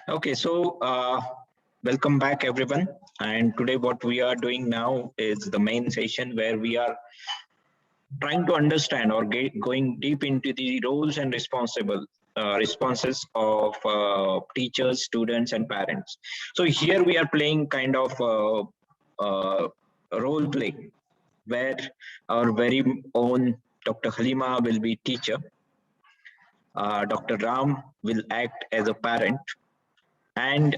Okay, so welcome back everyone. And today what we are doing now is the main session where we are trying to understand or going deep into the roles and responses of teachers, students, and parents. So here we are playing kind of role play where our very own Dr. Haleema will be teacher. Dr. Ram will act as a parent, and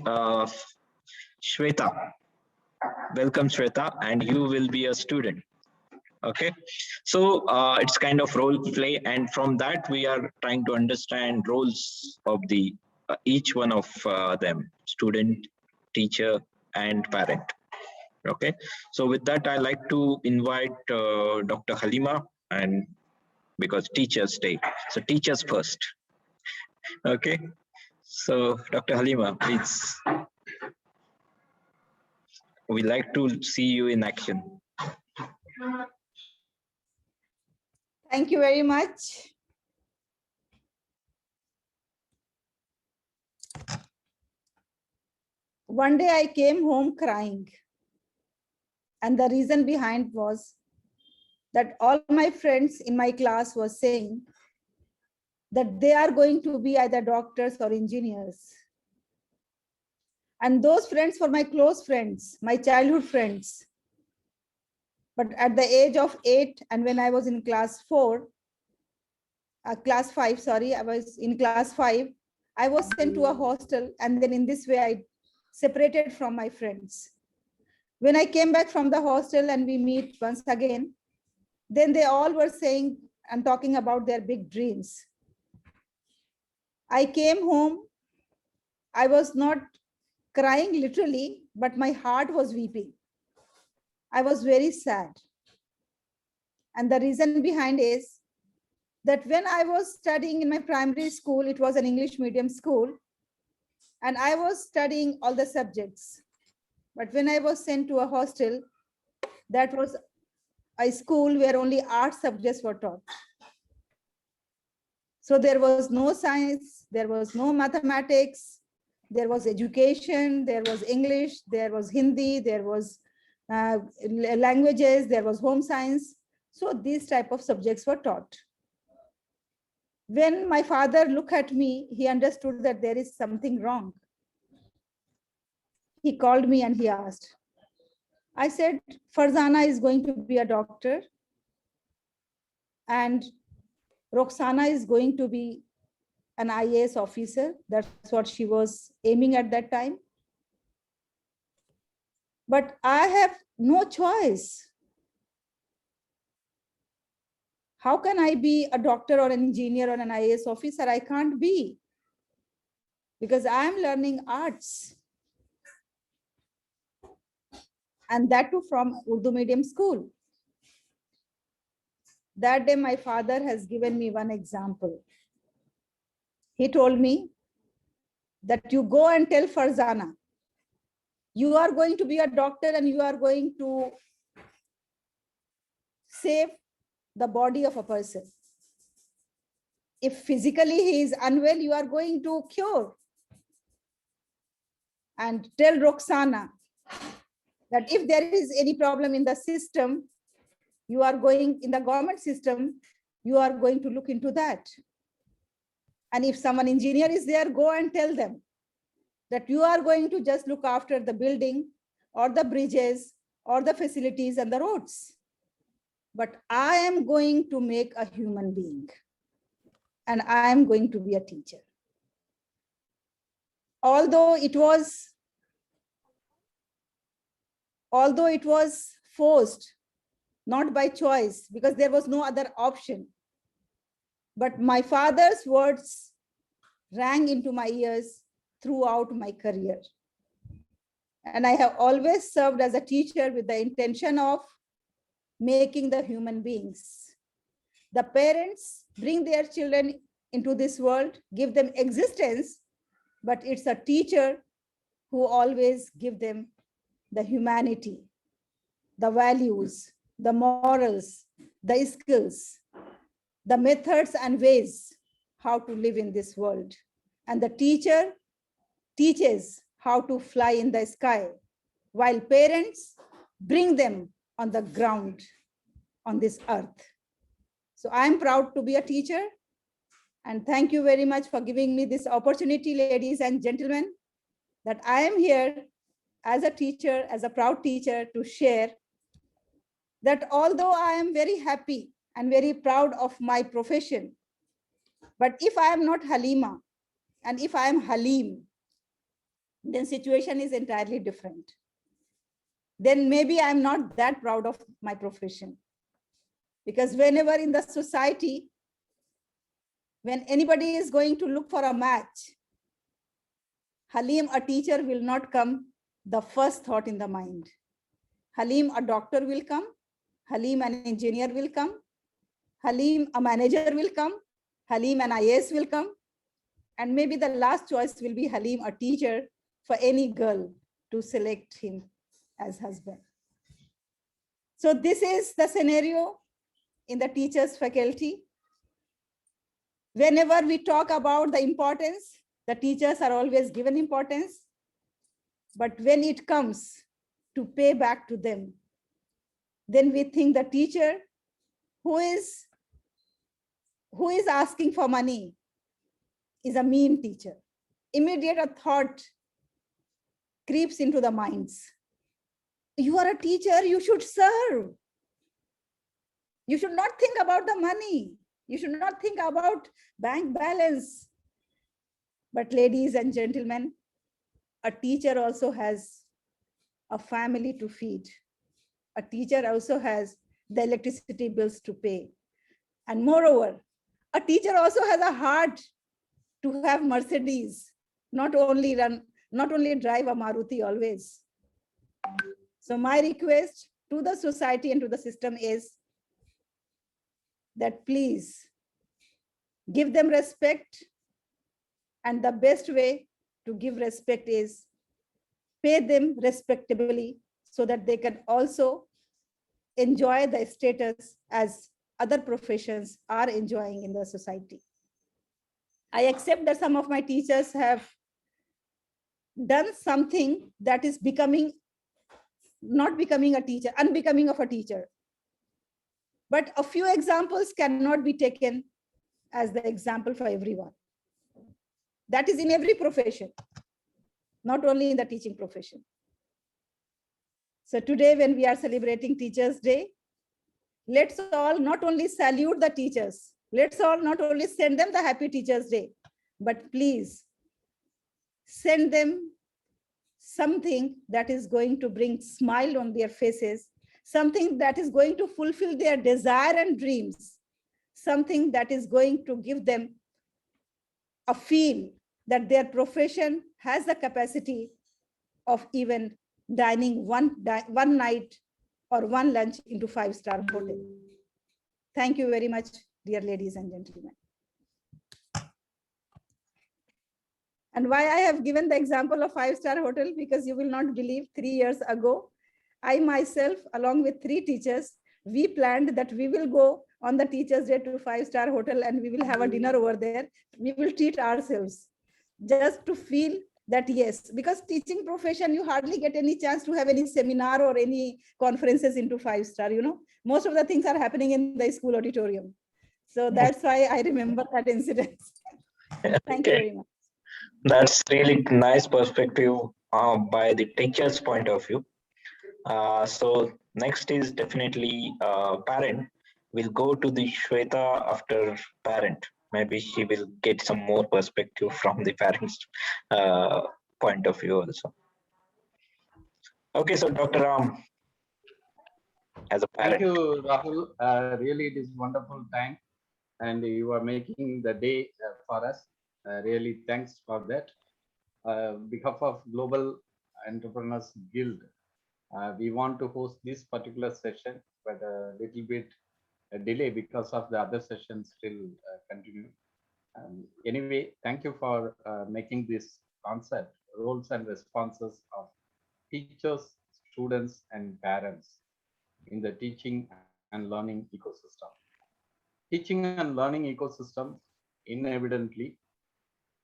Shwetha, welcome Shwetha, and you will be a student. Okay, so it's kind of role play, and from that we are trying to understand roles of the each one of them: student, teacher, and parent. Okay, so with that, I like to invite Dr. Haleema, and because teachers day, so teachers first. Okay, so Dr. Haleema, please. We like to see you in action. Thank you very much. One day I came home crying. And the reason behind was that all my friends in my class were saying that they are going to be either doctors or engineers. And those friends were my close friends, my childhood friends. But at the age of 8, and when I was in class 5, sorry, I was in class 5, I was sent to a hostel, and then in this way I separated from my friends. When I came back from the hostel and we meet once again, then they all were saying and talking about their big dreams. I came home, I was not crying literally, but my heart was weeping. I was very sad. And the reason behind is that when I was studying in my primary school, it was an English medium school, and I was studying all the subjects. But when I was sent to a hostel, that was a school where only art subjects were taught. So there was no science, there was no mathematics, there was education, there was English, there was Hindi, there was languages, there was home science. So these type of subjects were taught. When my father looked at me, he understood that there is something wrong. He called me and he asked. I said, Farzana is going to be a doctor and Roxana is going to be an IAS officer. That's what she was aiming at that time. But I have no choice. How can I be a doctor or an engineer or an IAS officer? I can't be, because I'm learning arts. And that too from Urdu medium school. That day, my father has given me one example. He told me that you go and tell Farzana, you are going to be a doctor and you are going to save the body of a person. If physically he is unwell, you are going to cure. And tell Roxana that if there is any problem in the system, you are going in the government system, you are going to look into that. And if someone engineer is there, go and tell them that you are going to just look after the building or the bridges or the facilities and the roads. But I am going to make a human being, and I am going to be a teacher. Although it was forced, not by choice, because there was no other option. But my father's words rang into my ears throughout my career. And I have always served as a teacher with the intention of making the human beings. The parents bring their children into this world, give them existence, but it's a teacher who always give them the humanity, the values, the morals, the skills, the methods and ways how to live in this world. And the teacher teaches how to fly in the sky, while parents bring them on the ground on this earth. So I'm proud to be a teacher, and thank you very much for giving me this opportunity, ladies and gentlemen, that I am here as a teacher, as a proud teacher, to share that although I am very happy and very proud of my profession, but if I am not Haleema and if I am Haleem, then situation is entirely different. Then maybe I'm not that proud of my profession. Because whenever in the society, when anybody is going to look for a match, Haleem, a teacher, will not come the first thought in the mind. Haleem, a doctor, will come. Haleem, an engineer, will come. Haleem, a manager, will come. Haleem, an IAS, will come. And maybe the last choice will be Haleem, a teacher, for any girl to select him as husband. So this is the scenario in the teachers faculty. Whenever we talk about the importance, the teachers are always given importance. But when it comes to pay back to them, then we think the teacher who is asking for money is a mean teacher. Immediate a thought creeps into the minds. You are a teacher, you should serve. You should not think about the money. You should not think about bank balance. But ladies and gentlemen, a teacher also has a family to feed. A teacher also has the electricity bills to pay. And moreover, a teacher also has a heart to have Mercedes, not only drive a Maruti always. So my request to the society and to the system is that please give them respect. And the best way to give respect is pay them respectably so that they can also enjoy the status as other professions are enjoying in the society. I accept that some of my teachers have done something that is not becoming a teacher, unbecoming of a teacher. But a few examples cannot be taken as the example for everyone. That is in every profession, not only in the teaching profession. So today, when we are celebrating Teachers' Day, let's all not only salute the teachers, let's all not only send them the Happy Teachers' Day, but please send them something that is going to bring smile on their faces, something that is going to fulfill their desire and dreams, something that is going to give them a feel that their profession has the capacity of even dining one night or one lunch into 5-star hotel. Thank you very much, dear ladies and gentlemen. And why I have given the example of 5-star hotel, because you will not believe 3 years ago, I myself, along with 3 teachers, we planned that we will go on the Teachers' Day to 5-star hotel and we will have a dinner over there. We will treat ourselves just to feel that yes, because teaching profession, you hardly get any chance to have any seminar or any conferences into 5-star, most of the things are happening in the school auditorium. So that's why I remember that incident. Thank you very much. That's really nice perspective by the teacher's point of view. So next is definitely parent. We'll go to the Shwetha after parent. Maybe she will get some more perspective from the parents' point of view also. Okay, so Dr. Ram, as a parent. Thank you, Rahul. Really, it is wonderful time, and you are making the day for us. Really, thanks for that. Behalf of Global Entrepreneurs Guild, we want to host this particular session, but a little bit delay because of the other sessions still continue. Anyway, thank you for making this concept, roles and responses of teachers, students, and parents in the teaching and learning ecosystem. Teaching and learning ecosystem, inevitably,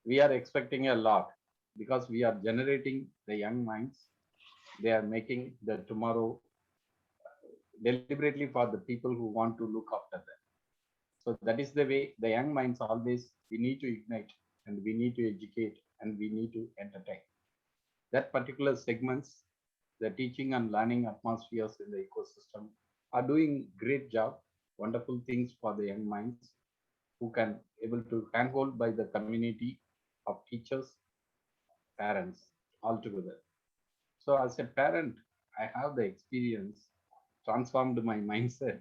we are expecting a lot because we are generating the young minds. They are making the tomorrow deliberately for the people who want to look after them. So that is the way the young minds always we need to ignite and we need to educate and we need to entertain. That particular segments, the teaching and learning atmospheres in the ecosystem are doing great job, wonderful things for the young minds who can able to handhold by the community of teachers, parents all together. So as a parent, I have the experience transformed my mindset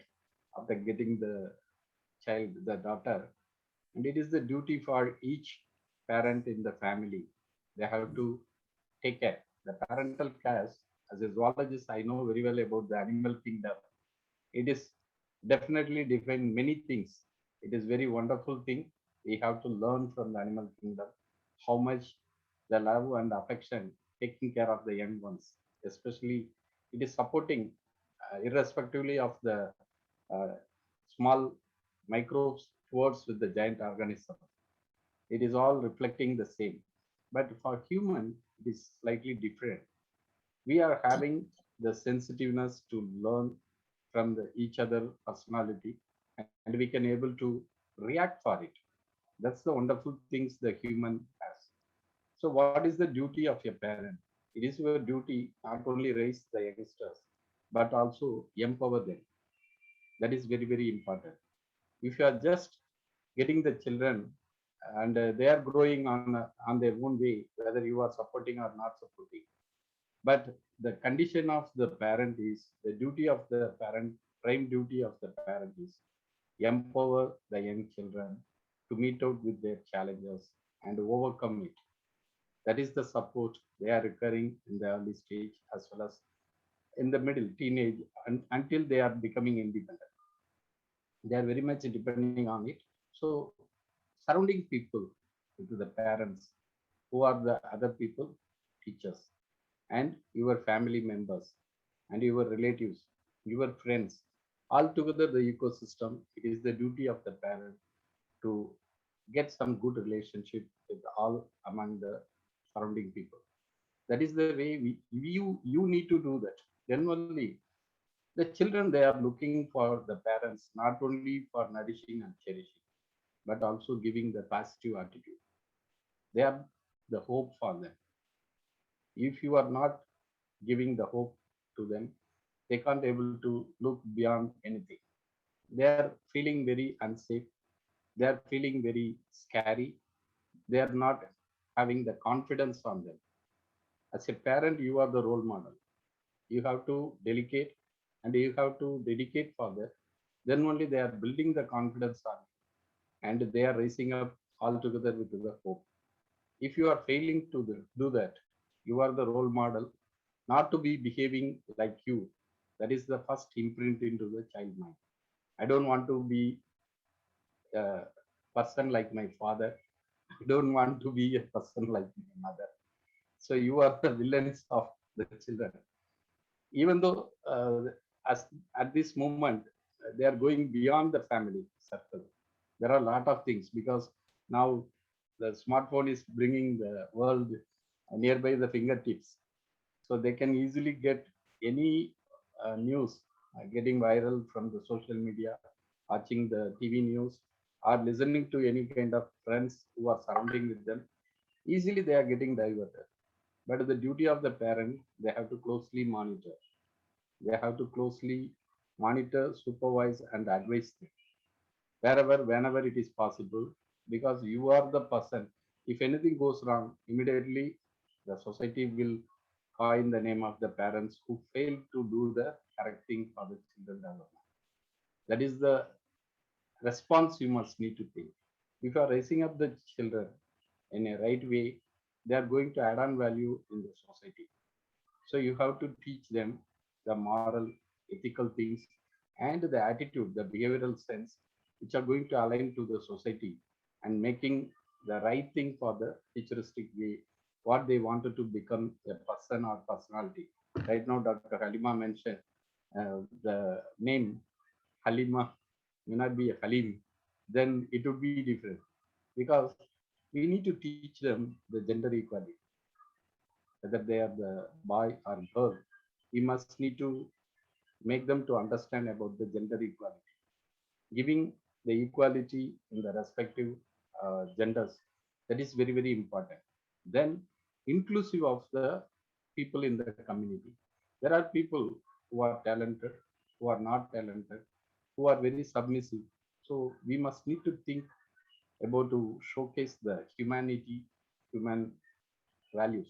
after getting the child, the daughter. And it is the duty for each parent in the family. They have to take care. The parental care, as a zoologist, I know very well about the animal kingdom. It is definitely define many things. It is very wonderful thing. We have to learn from the animal kingdom how much the love and affection taking care of the young ones, especially it is supporting irrespectively of the uh, small microbes towards with the giant organism. It is all reflecting the same. But for human, it is slightly different. We are having the sensitiveness to learn from the each other personality, and we can able to react for it. That's the wonderful things the human has. So what is the duty of your parent? It is your duty not only raise the youngsters, but also empower them. That is very, very important. If you are just getting the children and they are growing on their own way, whether you are supporting or not supporting, but the condition of the parent is the duty of the parent, prime duty of the parent is empower the young children to meet out with their challenges and overcome it. That is the support they are requiring in the early stage as well as in the middle teenage until they are becoming independent. They are very much depending on it. So surrounding people with the parents who are the other people, teachers, and your family members and your relatives, your friends, all together the ecosystem, it is the duty of the parent to get some good relationship with all among the surrounding people. That is the way you need to do that. Then only the children they are looking for the parents not only for nourishing and cherishing, but also giving the positive attitude. They are the hope for them. If you are not giving the hope to them, they can't able to look beyond anything. They are feeling very unsafe. They are feeling very scary. They are not having the confidence on them. As a parent, you are the role model. You have to delegate and you have to dedicate for that. Then only they are building the confidence on you and they are raising up all together with the hope. If you are failing to do that, you are the role model, not to be behaving like you. That is the first imprint into the child mind. I don't want to be a person like my father. I don't want to be a person like my mother. So you are the villains of the children. Even though as at this moment they are going beyond the family circle, there are a lot of things because now the smartphone is bringing the world nearby the fingertips, so they can easily get any news getting viral from the social media, watching the TV news, or listening to any kind of friends who are surrounding with them. Easily they are getting diverted. But the duty of the parent, they have to closely monitor. They have to closely monitor, supervise, and advise them wherever, whenever it is possible, because you are the person. If anything goes wrong, immediately the society will coin the name of the parents who failed to do the correct thing for the children development. That is the response you must need to take. If you are raising up the children in a right way, they are going to add on value in the society. So you have to teach them the moral, ethical things, and the attitude, the behavioral sense, which are going to align to the society and making the right thing for the futuristic way, what they wanted to become a person or personality. Right now, Dr. Halima mentioned the name Halima may not be a Halim, then it would be different because we need to teach them the gender equality. whether they are the boy or girl, we must need to make them to understand about the gender equality, giving the equality in the respective genders. That is very, very important. Then inclusive of the people in the community. There are people who are talented, who are not talented, who are very submissive. So we must need to think about to showcase the humanity, human values.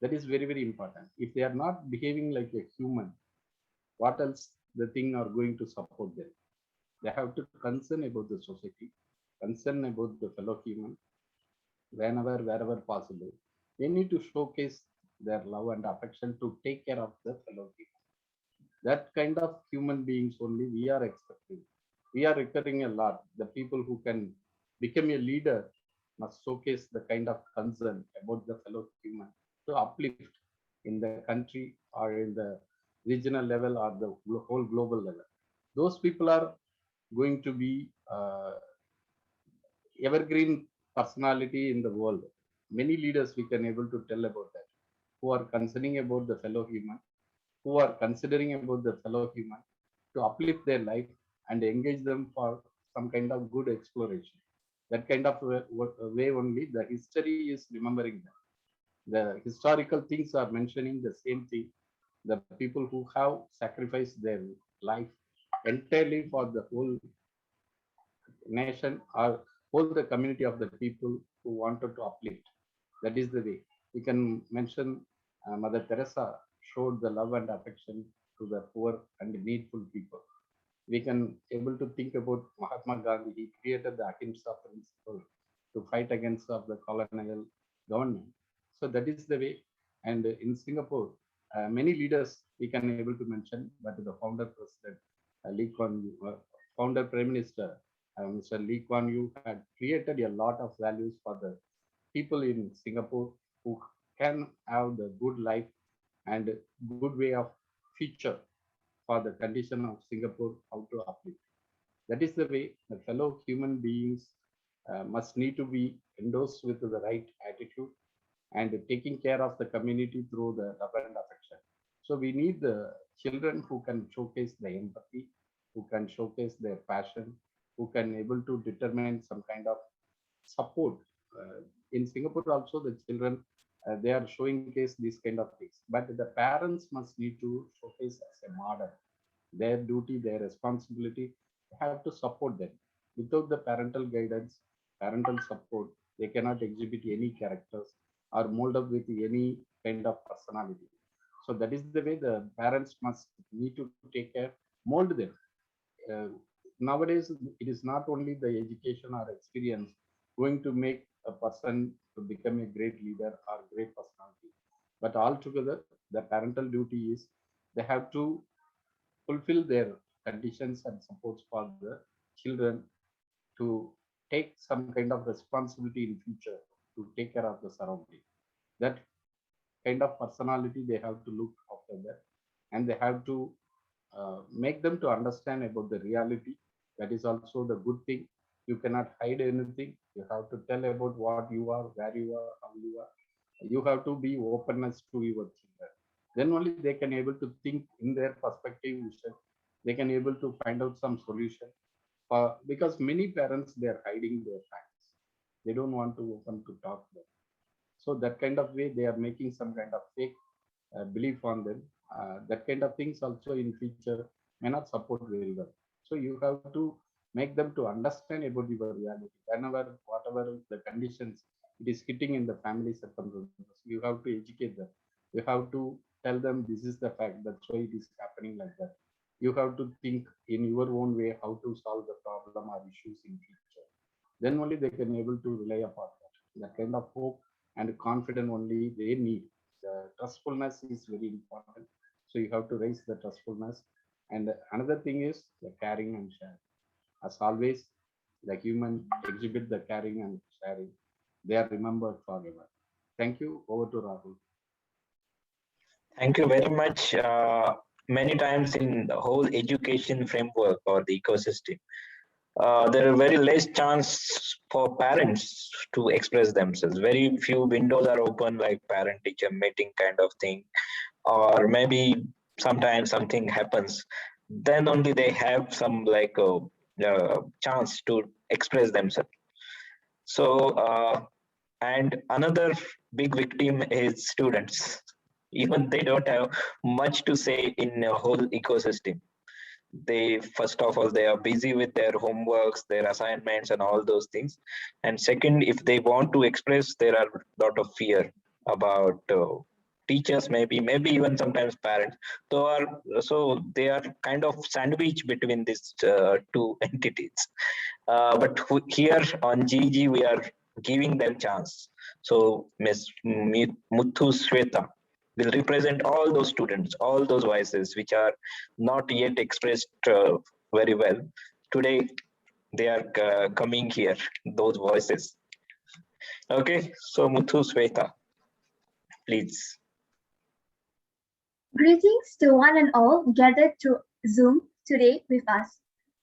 That is very, very important. If they are not behaving like a human, what else the thing are going to support them? They have to concern about the society, concern about the fellow human, whenever, wherever possible. They need to showcase their love and affection to take care of the fellow human. That kind of human beings only we are expecting. We are recurring a lot. The people who can become a leader must showcase the kind of concern about the fellow human to uplift in the country or in the regional level or the whole global level. Those people are going to be evergreen personality in the world. Many leaders we can able to tell about that, who are concerning about the fellow human, who are considering about the fellow human to uplift their life and engage them for some kind of good exploration. That kind of way only the history is remembering them. The historical things are mentioning the same thing. The people who have sacrificed their life entirely for the whole nation or whole the community of the people who wanted to uplift. That is the way. We can mention Mother Teresa showed the love and affection to the poor and needful people. We can able to think about Mahatma Gandhi. He created the Ahimsa principle to fight against of the colonial government. So that is the way. And in Singapore, many leaders we can able to mention, but the founder president Lee Kuan Yew, founder prime minister Mr. Lee Kuan Yew had created a lot of values for the people in Singapore who can have the good life and good way of future for the condition of Singapore, how to uplift. That is the way the fellow human beings must need to be endorsed with the right attitude and taking care of the community through the love and affection. So we need the children who can showcase the empathy, who can showcase their passion, who can able to determine some kind of support. In Singapore also the children they are showing case these kind of things, but the parents must need to showcase as a model their duty, their responsibility, have to support them. Without the parental guidance, parental support, they cannot exhibit any characters or mold up with any kind of personality. So that is the way the parents must need to take care, mold them. Uh, Nowadays, it is not only the education or experience going to make a person to become a great leader or great personality, but altogether, the parental duty is they have to fulfill their conditions and supports for the children to take some kind of responsibility in future to take care of the surrounding. That kind of personality they have to look after that, and they have to make them to understand about the reality. That is also the good thing. You cannot hide anything. You have to tell about what you are, where you are, how you are. You have to be openness to your children. Then only they can able to think in their perspective vision. They can able to find out some solution. Because many parents they are hiding their facts. They don't want to open to talk them. So that kind of way they are making some kind of fake belief on them. That kind of things also in future may not support very well. So you have to make them to understand about your reality. Whenever, whatever the conditions it is hitting in the family circumstances, you have to educate them. You have to tell them this is the fact. That's why it is happening like that. You have to think in your own way how to solve the problem or issues in future. Then only they can able to rely upon that. That kind of hope and confidence only they need. The trustfulness is very important. So you have to raise the trustfulness. And another thing is the caring and sharing. As always, the human exhibit the caring and sharing. They are remembered forever. Thank you. Over to Rahul. Thank you very much. Many times in the whole education framework or the ecosystem, there are very less chance for parents to express themselves. Very few windows are open, like parent-teacher meeting kind of thing, or maybe sometimes something happens, then only they have some like a chance to express themselves. So, and another big victim is students. Even they don't have much to say in a whole ecosystem. They, first of all, they are busy with their homeworks, their assignments, and all those things. And second, if they want to express, there are a lot of fear about teachers, maybe even sometimes parents. So they are kind of sandwiched between these two entities. But here on GEG, we are giving them chance. So Ms. Muthu Shwetha will represent all those students, all those voices which are not yet expressed very well. Today, they are coming here, those voices. Okay, so Muthu Shwetha, please. Greetings to one and all gathered to Zoom today with us.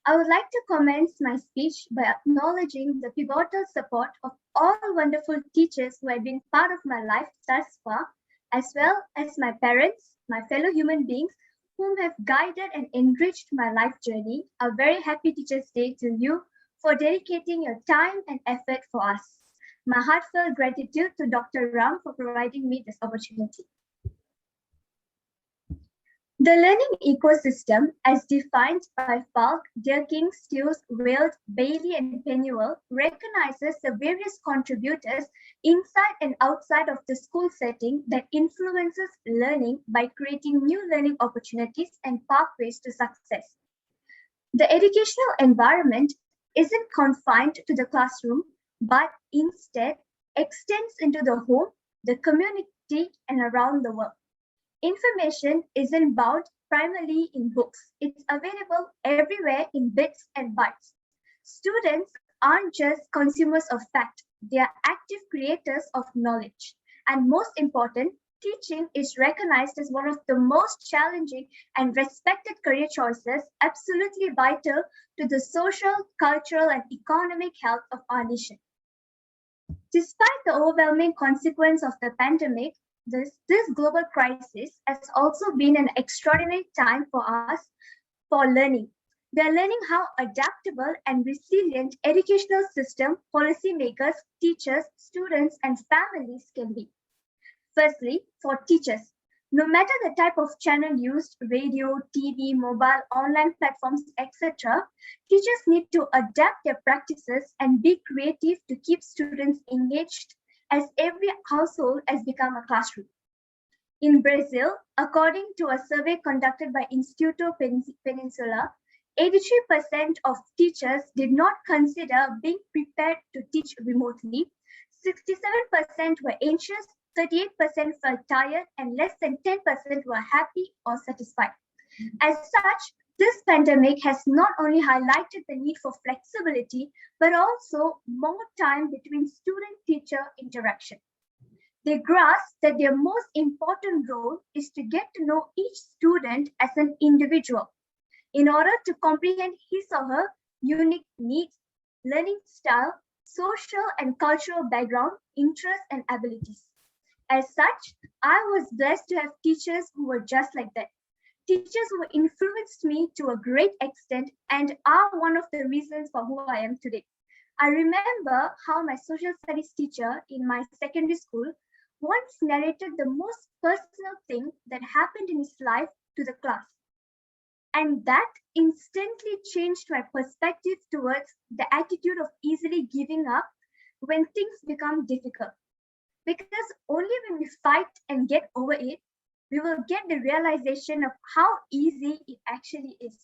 I would like to commence my speech by acknowledging the pivotal support of all wonderful teachers who have been part of my life thus far, as well as my parents, my fellow human beings whom have guided and enriched my life journey. A very happy Teachers' Day to you for dedicating your time and effort for us. My heartfelt gratitude to Dr. Ram for providing me this opportunity. The learning ecosystem, as defined by Falk, Durkheim, Stills, Weld, Bailey, and Pennywell, recognizes the various contributors inside and outside of the school setting that influences learning by creating new learning opportunities and pathways to success. The educational environment isn't confined to the classroom, but instead extends into the home, the community, and around the world. Information isn't bound primarily in books. It's available everywhere in bits and bytes. Students aren't just consumers of fact, they are active creators of knowledge. And most important, teaching is recognized as one of the most challenging and respected career choices, absolutely vital to the social, cultural, and economic health of our nation. Despite the overwhelming consequence of the pandemic, this global crisis has also been an extraordinary time for us for learning. We are learning how adaptable and resilient educational system, policymakers, teachers, students, and families can be. Firstly, for teachers, no matter the type of channel used, radio, TV, mobile, online platforms, etc., teachers need to adapt their practices and be creative to keep students engaged, as every household has become a classroom. In Brazil, according to a survey conducted by Instituto Peninsula, 83% of teachers did not consider being prepared to teach remotely, 67% were anxious, 38% felt tired, and less than 10% were happy or satisfied. As such, this pandemic has not only highlighted the need for flexibility, but also more time between student-teacher interaction. They grasp that their most important role is to get to know each student as an individual in order to comprehend his or her unique needs, learning style, social and cultural background, interests, and abilities. As such, I was blessed to have teachers who were just like that. Teachers who influenced me to a great extent and are one of the reasons for who I am today. I remember how my social studies teacher in my secondary school once narrated the most personal thing that happened in his life to the class. And that instantly changed my perspective towards the attitude of easily giving up when things become difficult. Because only when we fight and get over it, we will get the realization of how easy it actually is.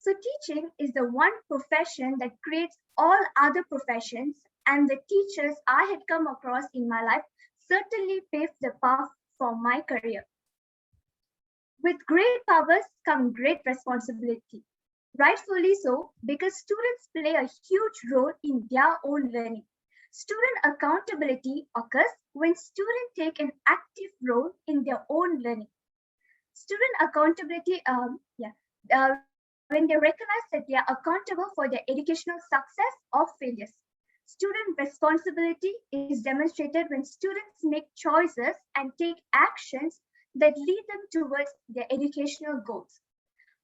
So teaching is the one profession that creates all other professions, and the teachers I had come across in my life certainly paved the path for my career. With great powers come great responsibility. Rightfully so, because students play a huge role in their own learning. Student accountability occurs when students take an active role in their own learning. Student accountability, when when they recognize that they are accountable for their educational success or failures. Student responsibility is demonstrated when students make choices and take actions that lead them towards their educational goals.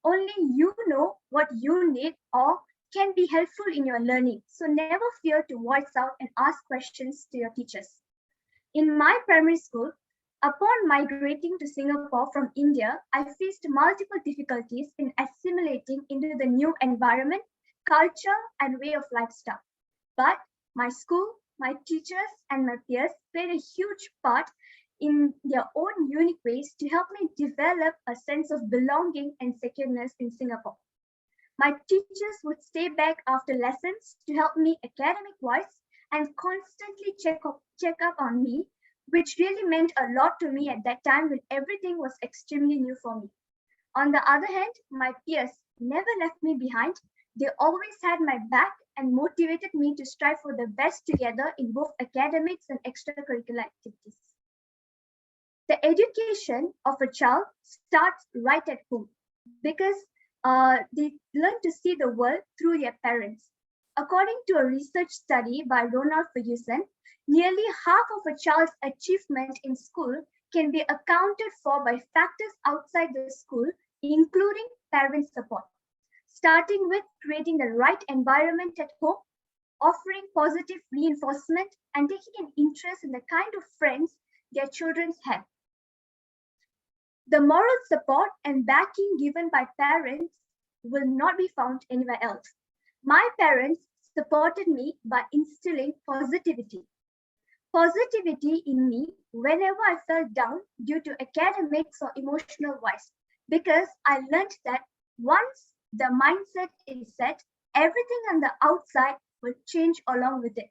Only you know what you need or can be helpful in your learning, so never fear to voice out and ask questions to your teachers. In my primary school, upon migrating to Singapore from India, I faced multiple difficulties in assimilating into the new environment, culture, and way of lifestyle. But my school, my teachers, and my peers played a huge part in their own unique ways to help me develop a sense of belonging and secureness in Singapore. My teachers would stay back after lessons to help me academic-wise and constantly check up on me, which really meant a lot to me at that time when everything was extremely new for me. On the other hand, my peers never left me behind. They always had my back and motivated me to strive for the best together in both academics and extracurricular activities. The education of a child starts right at home because they learn to see the world through their parents. According to a research study by Ronald Ferguson, nearly half of a child's achievement in school can be accounted for by factors outside the school, including parent support. Starting with creating the right environment at home, offering positive reinforcement, and taking an interest in the kind of friends their children have. The moral support and backing given by parents will not be found anywhere else. My parents supported me by instilling positivity. Positivity in me whenever I felt down due to academics or emotional wise, because I learned that once the mindset is set, everything on the outside will change along with it.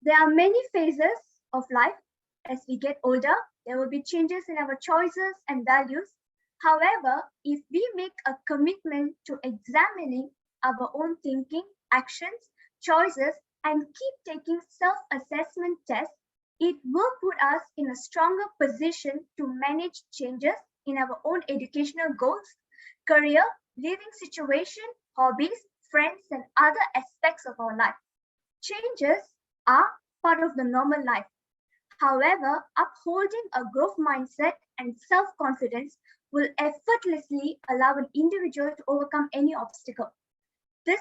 There are many phases of life. As we get older, there will be changes in our choices and values. However, if we make a commitment to examining our own thinking, actions, choices, and keep taking self-assessment tests, it will put us in a stronger position to manage changes in our own educational goals, career, living situation, hobbies, friends, and other aspects of our life. Changes are part of the normal life. However, upholding a growth mindset and self-confidence will effortlessly allow an individual to overcome any obstacle. This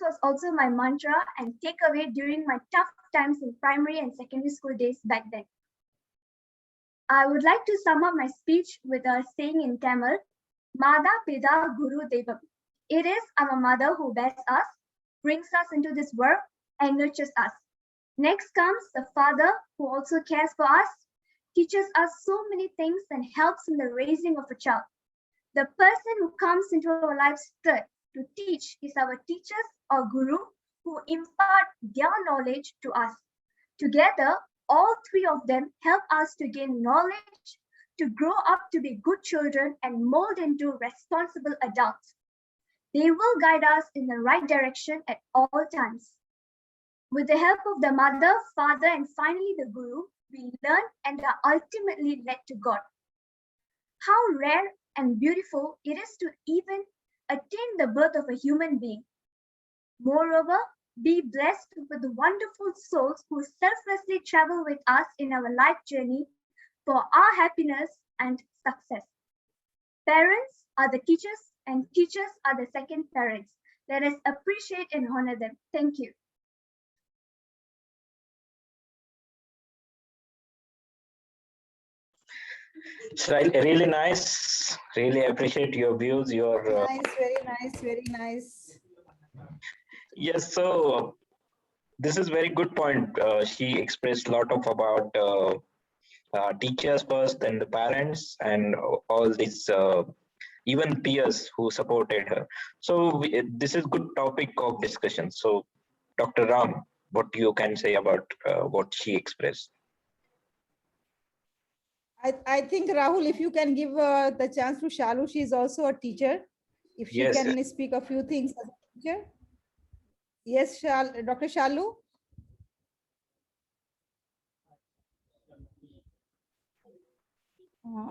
was also my mantra and takeaway during my tough times in primary and secondary school days back then. I would like to sum up my speech with a saying in Tamil, Mada Pida Guru Devam. It is our mother who bears us, brings us into this world, and nurtures us. Next comes the father who also cares for us, teaches us so many things and helps in the raising of a child. The person who comes into our lives third to teach is our teachers or guru who impart their knowledge to us. Together, all three of them help us to gain knowledge, to grow up to be good children and mold into responsible adults. They will guide us in the right direction at all times. With the help of the mother, father, and finally the guru, we learn and are ultimately led to God. How rare and beautiful it is to even attain the birth of a human being. Moreover, be blessed with the wonderful souls who selflessly travel with us in our life journey for our happiness and success. Parents are the teachers and teachers are the second parents. Let us appreciate and honor them. Thank you. It's really nice. Really appreciate your views. Nice, very nice, very nice. Yes. So this is very good point. She expressed a lot of about teachers first, then the parents, and all these even peers who supported her. So this is good topic of discussion. So Dr. Ram, what you can say about what she expressed? I think, Rahul, if you can give the chance to Shalu, she is also a teacher. If she Yes. can speak a few things as a teacher. Yes, Dr. Shalu.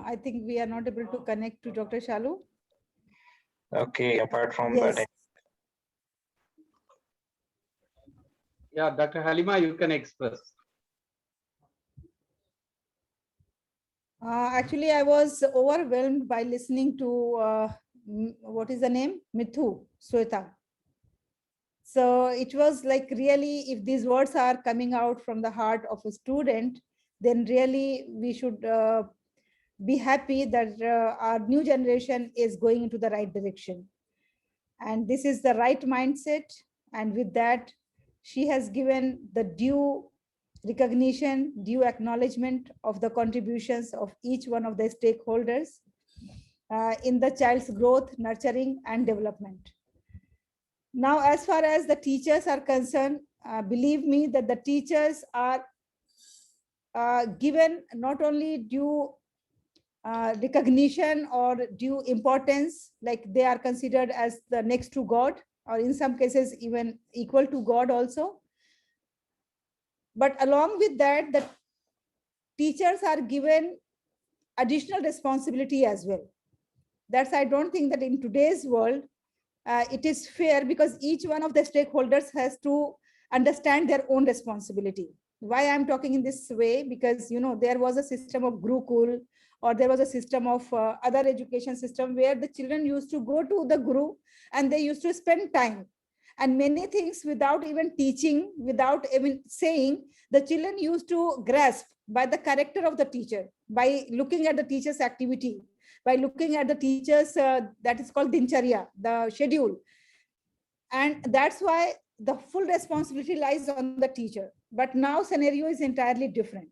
I think we are not able to connect to Dr. Shalu. Okay, apart from Yes. that, Yeah, Dr. Haleema, you can express. Actually, I was overwhelmed by listening to what is the name? Mithu, Shwetha. So it was like really, if these words are coming out from the heart of a student, then really we should be happy that our new generation is going into the right direction. And this is the right mindset. And with that, she has given the due recognition, due acknowledgement of the contributions of each one of the stakeholders in the child's growth, nurturing, and development. Now, as far as the teachers are concerned, believe me that the teachers are given not only due recognition or due importance, like they are considered as the next to God, or in some cases even equal to God also. But along with that, the teachers are given additional responsibility as well. That's, I don't think that in today's world, it is fair, because each one of the stakeholders has to understand their own responsibility. Why I'm talking in this way? Because, you know, there was a system of Gurukul, or there was a system of other education system where the children used to go to the guru and they used to spend time and many things without even teaching, without even saying, the children used to grasp by the character of the teacher, by looking at the teacher's activity, by looking at the teacher's that is called dincharya, the schedule. And that's why the full responsibility lies on the teacher. But now scenario is entirely different.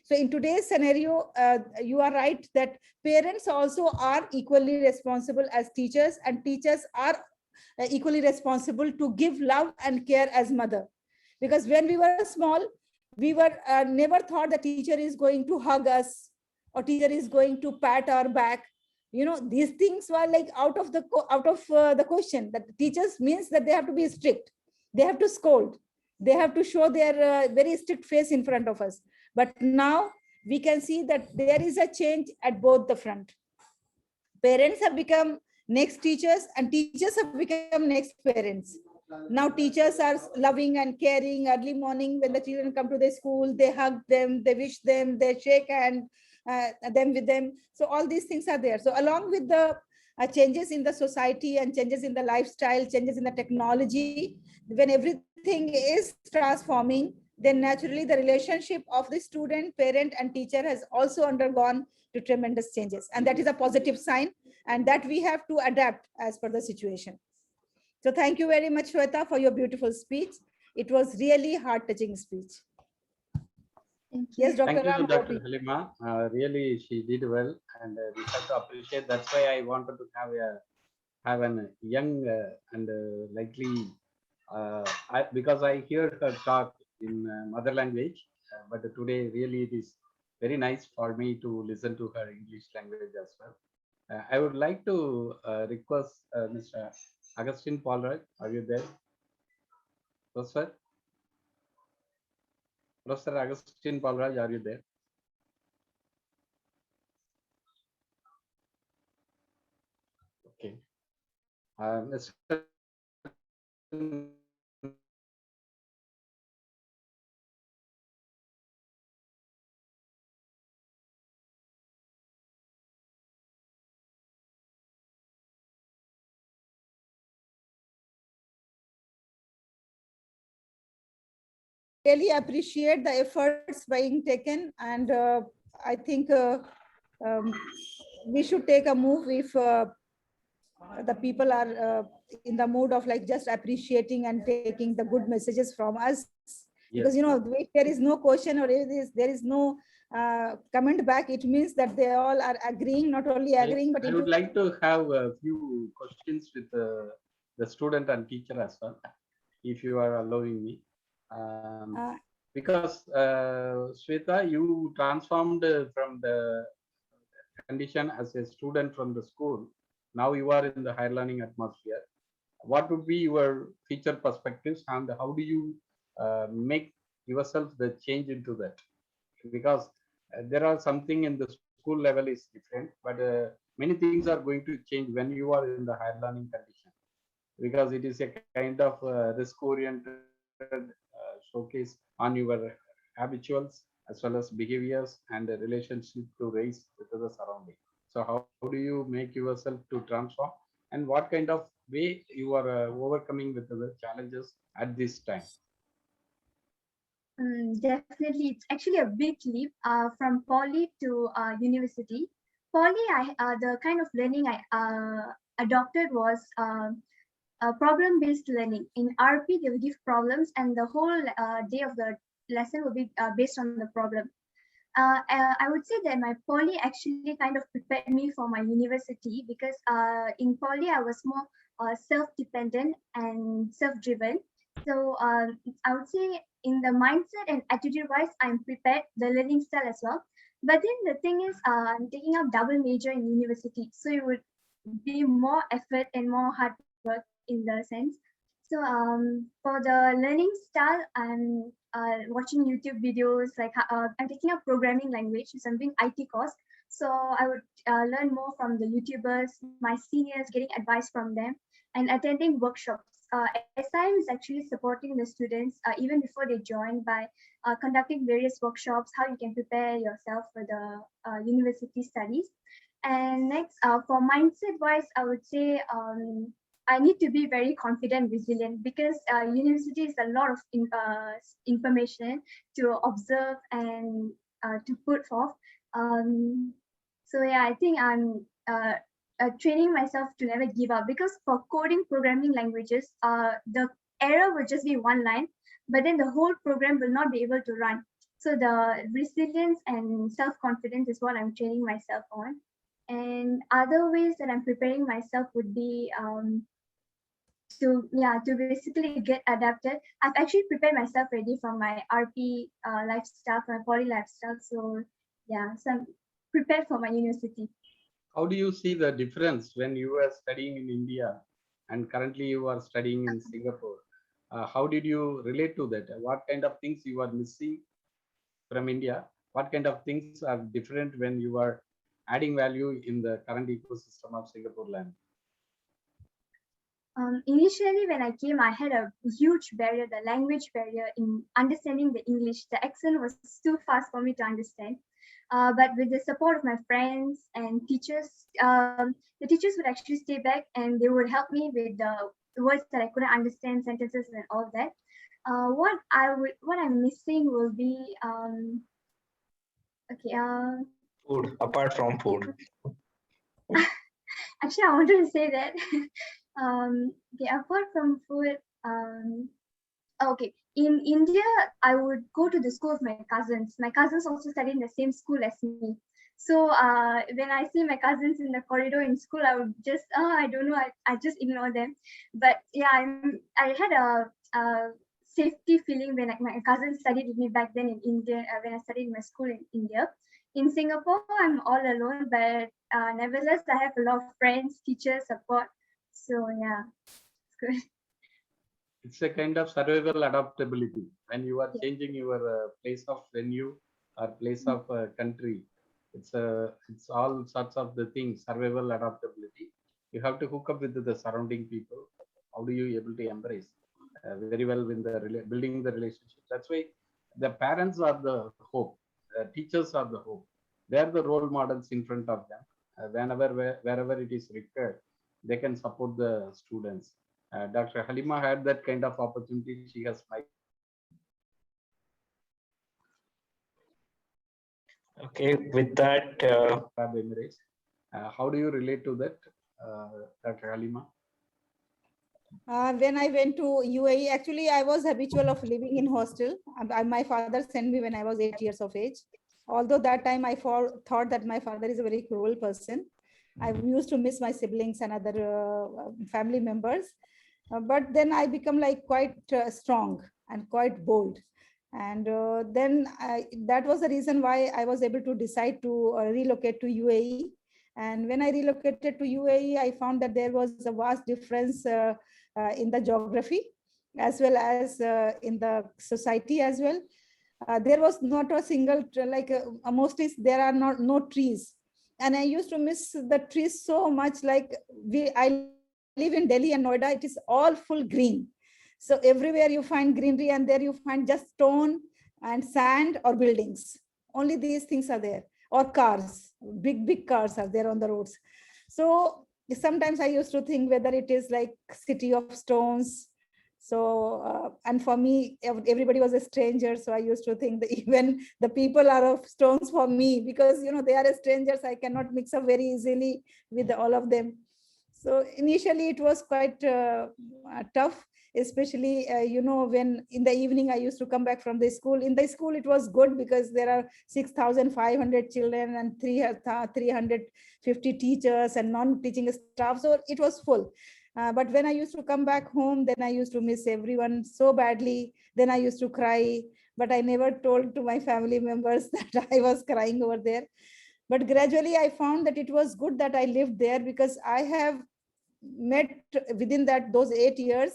So in today's scenario, you are right that parents also are equally responsible as teachers, and teachers are equally responsible to give love and care as mother. Because when we were small, we were never thought the teacher is going to hug us, or teacher is going to pat our back. You know, these things were like out of the question. That teachers means that they have to be strict, they have to scold, they have to show their very strict face in front of us. But now we can see that there is a change at both the front. Parents have become next teachers, and teachers have become next parents. Now teachers are loving and caring. Early morning when the children come to the school, they hug them, they wish them, they shake hand them with them. So all these things are there. So along with the changes in the society and changes in the lifestyle, changes in the technology, when everything is transforming, then naturally the relationship of the student, parent, and teacher has also undergone to tremendous changes. And that is a positive sign, and that we have to adapt as per the situation. So thank you very much, Shwetha, for your beautiful speech. It was really heart-touching speech. Thank you. Yes, Dr. Thank you, Ram. Dr. Haleema. Really, she did well, and we have to appreciate. That's why I wanted to have a young and likely because I hear her talk in mother language, but today really it is very nice for me to listen to her English language as well. I would like to request Mr. Augustine Paulraj. Are you there, Professor? Professor Augustine Paulraj, are you there? Okay. Mr. Really appreciate the efforts being taken, and I think um, we should take a move if the people are in the mood of like just appreciating and taking the good messages from us. Because, you know, if there is no question, or if there is no comment back, it means that they all are agreeing, not only agreeing, but I would like to have a few questions with the student and teacher as well, if you are allowing me. Because Shwetha, you transformed from the condition as a student from the school. Now you are in the higher learning atmosphere. What would be your future perspectives, and how do you make yourself the change into that? Because there are something in the school level is different, but many things are going to change when you are in the higher learning condition, because it is a kind of risk-oriented showcase on your habituals as well as behaviors and the relationship to raise with the surrounding. So how do you make yourself to transform, and what kind of way you are overcoming with the challenges at this time? Definitely, it's actually a big leap from poly to university. Poly, the kind of learning I adopted was problem-based learning. In RP, they will give problems, and the whole day of the lesson will be based on the problem. I would say that my poly actually kind of prepared me for my university, because in poly I was more self-dependent and self-driven. So I would say in the mindset and attitude-wise, I'm prepared, the learning style as well. But then the thing is, I'm taking up double major in university, so it would be more effort and more hard work in the sense. So for the learning style, I'm watching YouTube videos. Like I'm taking up programming language, so I'm doing IT course. So I would learn more from the YouTubers, my seniors, getting advice from them, and attending workshops. SIM is actually supporting the students even before they join by conducting various workshops, how you can prepare yourself for the university studies. And next, for mindset wise, I would say I need to be very confident, resilient, because university is a lot of information to observe and to put forth. So yeah, I think I'm training myself to never give up, because for coding programming languages, the error will just be one line, but then the whole program will not be able to run. So the resilience and self-confidence is what I'm training myself on. And other ways that I'm preparing myself would be to basically get adapted. I've actually prepared myself ready for my RP lifestyle, for my poly lifestyle. So yeah, so I'm prepared for my university. How do you see the difference when you were studying in India and currently you are studying in Singapore? How did you relate to that? What kind of things you are missing from India? What kind of things are different when you are adding value in the current ecosystem of Singapore land? Initially, when I came, I had a huge barrier, the language barrier in understanding the English. The accent was too fast for me to understand. But with the support of my friends and teachers, the teachers would actually stay back and they would help me with the words that I couldn't understand, sentences and all that. What I'm missing will be Food, apart from food. Actually, I wanted to say that. Apart from food, okay. In India, I would go to the school of my cousins. My cousins also study in the same school as me. So when I see my cousins in the corridor in school, I would just, I don't know, I just ignore them. But yeah, I had a safety feeling when my cousins studied with me back then in India, when I studied in my school in India. In Singapore, I'm all alone, but nevertheless, I have a lot of friends, teachers, support. So yeah, it's good. It's a kind of survival adaptability. When you are changing your place of venue or place of country, it's all sorts of the things, survival adaptability. You have to hook up with the surrounding people. How do you able to embrace very well with the building the relationship? That's why the parents are the hope. Teachers are the hope. They are the role models in front of them. Wherever it is required, they can support the students. Dr. Haleema had that kind of opportunity. She has Okay, with that, Arab Emirates. How do you relate to that, Dr. Haleema? When I went to UAE, actually, I was habitual of living in hostel. My father sent me when I was 8 years of age. Although that time I thought that my father is a very cruel person. I used to miss my siblings and other family members. But then I become like quite strong and quite bold. And then that was the reason why I was able to decide to relocate to UAE. And when I relocated to UAE, I found that there was a vast difference in the geography, as well as in the society as well. There was not a single, mostly there are no trees. And I used to miss the trees so much. Like I live in Delhi and Noida, it is all full green. So everywhere you find greenery, and there you find just stone and sand or buildings. Only these things are there, or cars, big cars are there on the roads. So sometimes I used to think whether it is like city of stones. So and for me, everybody was a stranger, so I used to think that even the people are of stones for me, because they are strangers. I cannot mix up very easily with all of them. So initially it was quite tough, especially when in the evening I used to come back from the school. In the school it was good because there are 6,500 children and 350 teachers and non-teaching staff, so it was full. But when I used to come back home, then I used to miss everyone so badly. Then I used to cry, but I never told to my family members that I was crying over there. But gradually I found that it was good that I lived there, because I have met within those 8 years,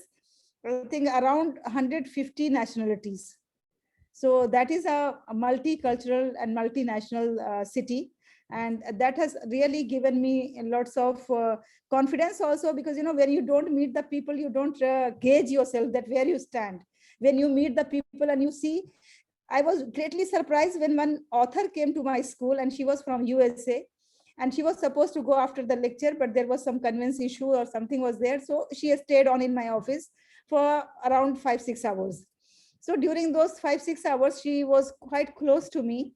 I think around 150 nationalities. So that is a multicultural and multinational city. And that has really given me lots of confidence also, because when you don't meet the people, you don't gauge yourself that where you stand. When you meet the people and you see, I was greatly surprised when one author came to my school, and she was from USA, and she was supposed to go after the lecture, but there was some conveyance issue or something was there. So she stayed on in my office for around 5-6 hours. So during those 5-6 hours, she was quite close to me.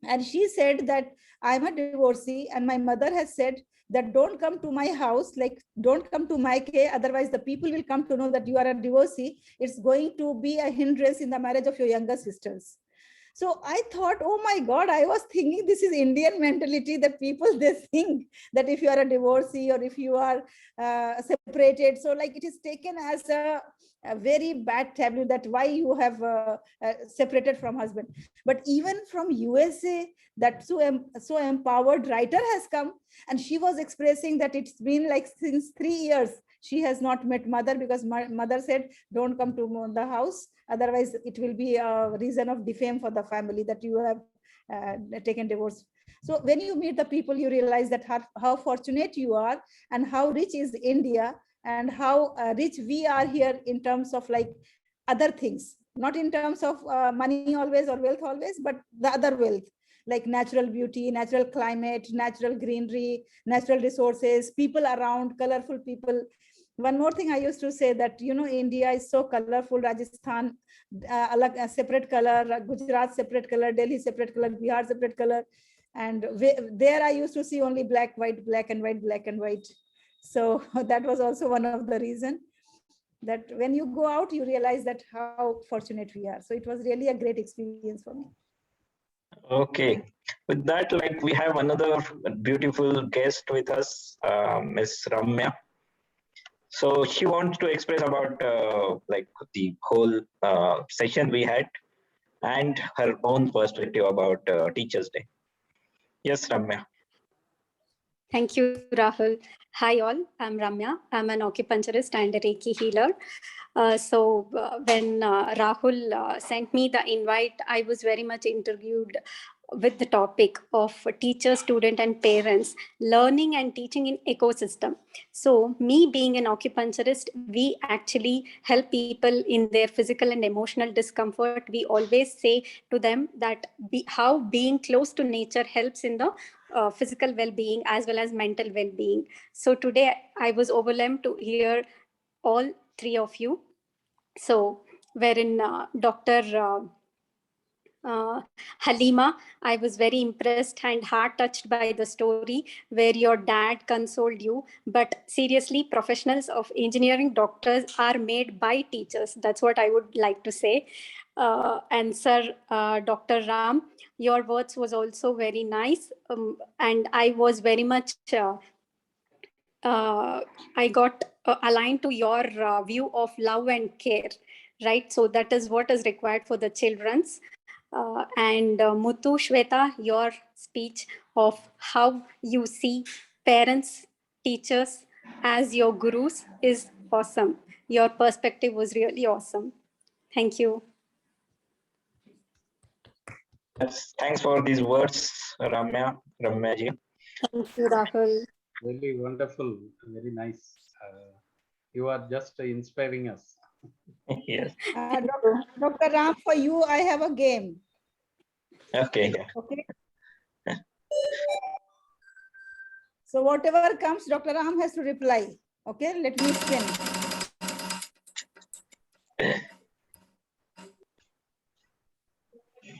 And she said that I'm a divorcee, and my mother has said that don't come to my house, like don't come to my care, otherwise the people will come to know that you are a divorcee. It's going to be a hindrance in the marriage of your younger sisters. So I thought, oh my God, I was thinking this is Indian mentality, that people, they think that if you are a divorcee or if you are separated, so like it is taken as a very bad taboo, that why you have separated from husband. But even from USA, that so empowered writer has come, and she was expressing that it's been like since 3 years she has not met mother, because my mother said don't come to the house, otherwise it will be a reason of defame for the family that you have taken divorce. So when you meet the people, you realize that how fortunate you are, and how rich is India, and how rich we are here in terms of like other things, not in terms of money always or wealth always, but the other wealth, like natural beauty, natural climate, natural greenery, natural resources, people around, colorful people. One more thing I used to say, that India is so colorful. Rajasthan a separate color, Gujarat separate color, Delhi separate color, Bihar separate color, and there I used to see only black, white, black and white, black and white. So that was also one of the reason, that when you go out, you realize that how fortunate we are. So it was really a great experience for me. Okay. With that, like we have another beautiful guest with us, Miss Ramya. So she wants to express about like the whole session we had and her own perspective about Teachers' Day. Yes, Ramya. Thank you, Rahul. Hi, all. I'm Ramya. I'm an acupuncturist and a Reiki healer. When Rahul sent me the invite, I was very much intrigued with the topic of teacher, student, and parents, learning and teaching in ecosystem. So me being an acupuncturist, we actually help people in their physical and emotional discomfort. We always say to them that how being close to nature helps in the physical well-being as well as mental well-being. So today I was overwhelmed to hear all three of you. So wherein Dr. Haleema, I was very impressed and heart touched by the story where your dad consoled you. But seriously, professionals of engineering, doctors are made by teachers. That's what I would like to say. And Sir, Dr. Ram, your words was also very nice. And I was very much, I got aligned to your view of love and care, right? So that is what is required for the children's. And Muthu, Shwetha, your speech of how you see parents, teachers as your gurus is awesome. Your perspective was really awesome. Thank you. Thanks for these words, Ramya ji. Thank you, Rahul. Really wonderful, very nice. You are just inspiring us. Yes. Dr. Ram, for you, I have a game. Okay. Yeah. Okay. So whatever comes, Dr. Ram has to reply. Okay, let me spin.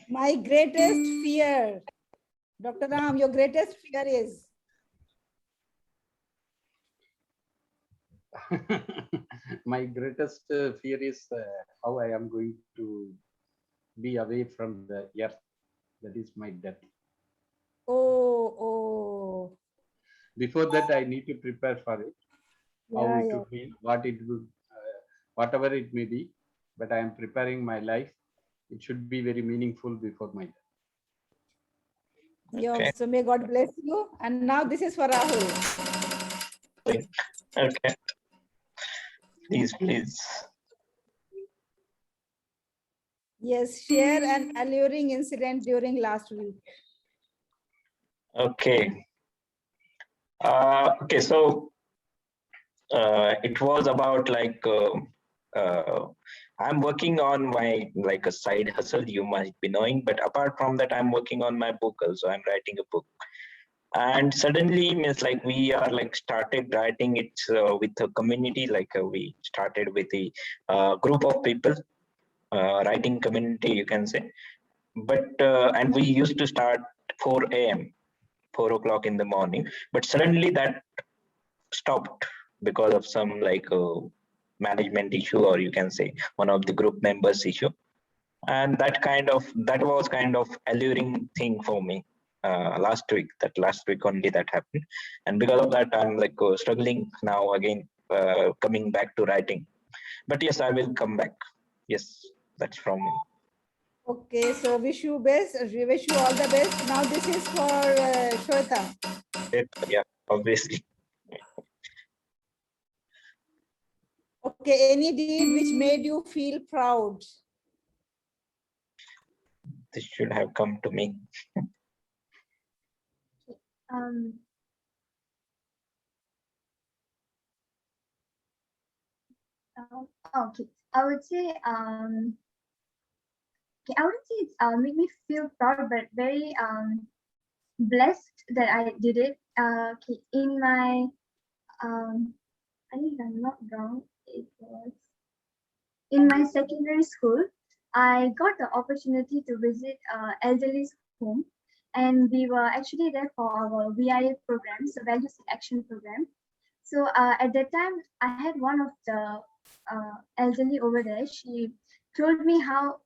My greatest fear. Dr. Ram, your greatest fear is? My greatest fear is how I am going to be away from the earth. That is my death. Oh. Before that, I need to prepare for it. How it would be, what it would, whatever it may be. But I am preparing my life. It should be very meaningful before my death. Yeah, so may God bless you. And now this is for Rahul. Okay. Please. Yes, share an alluring incident during last week. Okay. Okay, so it was about like I'm working on my like a side hustle, you might be knowing, but apart from that, I'm working on my book also. I'm writing a book. And suddenly means like we are like started writing it with a community, like we started with a group of people, writing community, you can say. But and we used to start 4 a.m., 4 o'clock in the morning, but suddenly that stopped because of some like management issue, or you can say one of the group members issue. And that was kind of alluring thing for me last week only that happened. And because of that, I'm like struggling now again, coming back to writing. But yes, I will come back. Yes, that's from me. Okay, so wish you best. We wish you all the best. Now this is for Shwetha. Yeah, obviously. Okay, any deed which made you feel proud? This should have come to me. Okay, I would say okay, I wouldn't say it's made me feel proud, but very blessed that I did it. Okay, in my I think if I'm not wrong, it was in my secondary school. I got the opportunity to visit elderly home, and we were actually there for our VIA program, so Values in Action program. So at that time, I had one of the elderly over there. She told me how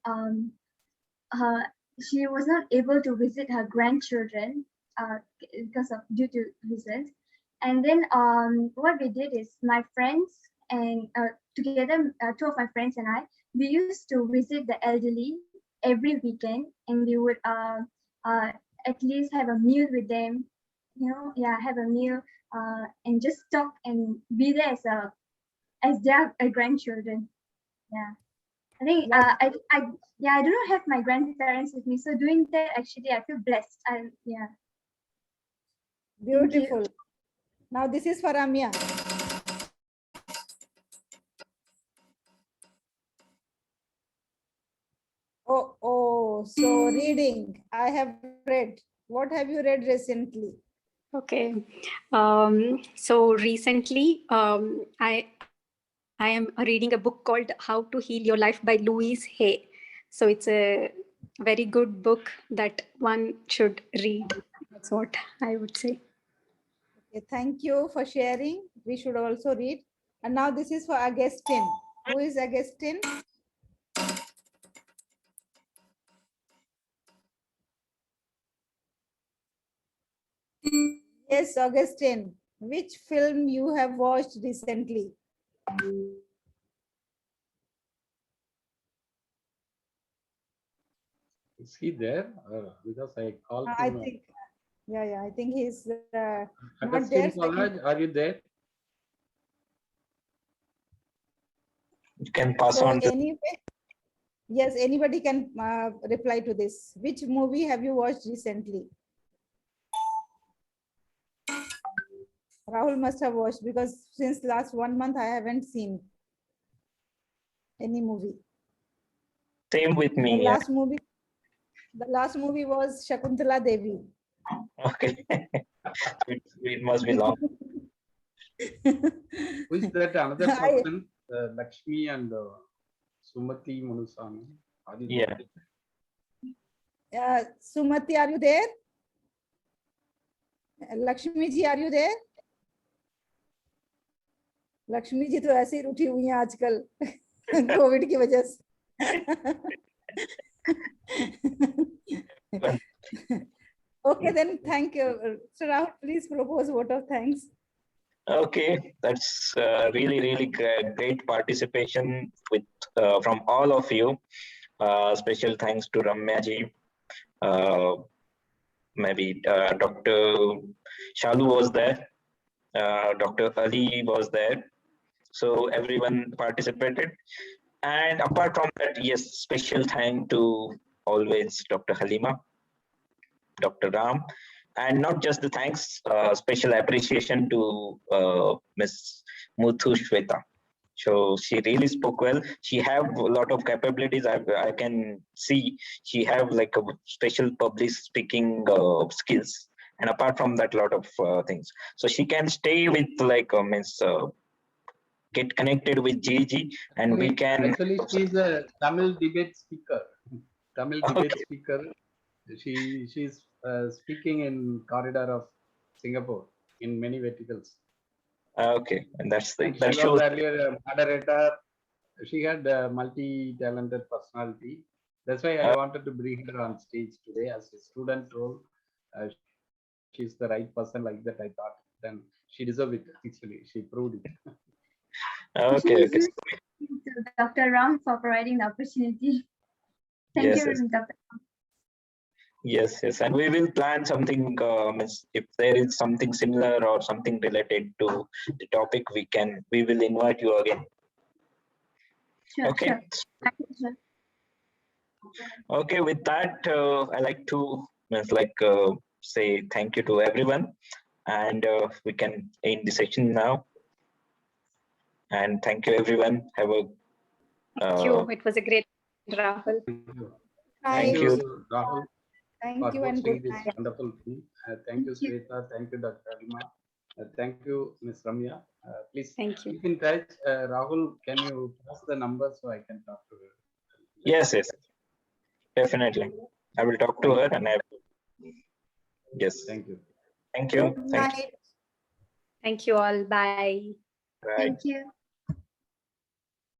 she was not able to visit her grandchildren because of due to reasons. And then what we did is my friends and together, two of my friends and I, we used to visit the elderly every weekend, and we would at least have a meal with them, have a meal and just talk and be there as their grandchildren. Yeah. I think I do not have my grandparents with me, so doing that actually I feel blessed. Beautiful. Now this is for Amia. So reading. I have read. What have you read recently? Okay. So recently, I am reading a book called How to Heal Your Life by Louise Hay. So it's a very good book that one should read. That's what I would say. Okay, thank you for sharing. We should also read. And now this is for Augustine. Who is Augustine? Yes, Augustine. Which film you have watched recently? Is he there? Because I called I him. think, I think he's not Augustine there. College, are you there? You can pass So on to. anyway, yes, anybody can reply to this. Which movie have you watched recently? Rahul must have watched because since last 1 month I haven't seen any movie. Same with The me. last movie was Shakuntala Devi. Okay. It must be long. Who is that another person? Lakshmi and Sumati Manusami. Yeah. Sumati, are you there? Lakshmi ji, are you there? Lakshmi ji तो ऐसे ही उठी हुई हैं आजकल Covid की वजह से Okay, then thank you. So Rahul, please propose vote of thanks. Okay, that's really great participation with from all of you. Special thanks to Ramya ji. Maybe Dr. Shalu was there. Dr. Ali was there. So everyone participated. And apart from that, yes, special thank to always Dr. Haleema, Dr. Ram, and not just the thanks, special appreciation to Miss Muthu Shwetha. So she really spoke well. She have a lot of capabilities. I can see she have like a special public speaking skills. And apart from that, lot of things. So she can stay with like get connected with GEG, and we can. Actually, she's a Tamil debate speaker. Tamil debate Okay. speaker. She's speaking in corridor of Singapore in many verticals. Okay, and that She shows. was earlier a moderator. She had a multi-talented personality. That's why I wanted to bring her on stage today as a student role. She's the right person like that, I thought. Then she deserved it, actually. She proved it. Okay. Dr. Ram for providing the opportunity. Thank you, Dr. Ram. Yes, and we will plan something. If there is something similar or something related to the topic, we will invite you again. Sure, okay. Sure. Okay. With that, I like to say thank you to everyone, and we can end the session now. And thank you, everyone. Have a. Thank you. It was a great, Rahul. Thank you, Rahul. Thank you and good night. Wonderful thing. Thank you, Shwetha. Thank you, Dr. Haleema. Thank you, Ms. Ramya. Please keep in touch. Rahul, can you pass the number so I can talk to her? Yes. Definitely. I will talk to her and I will. Yes. Thank you. Thank you. Good night. Thank you all. Bye. Bye. Thank you.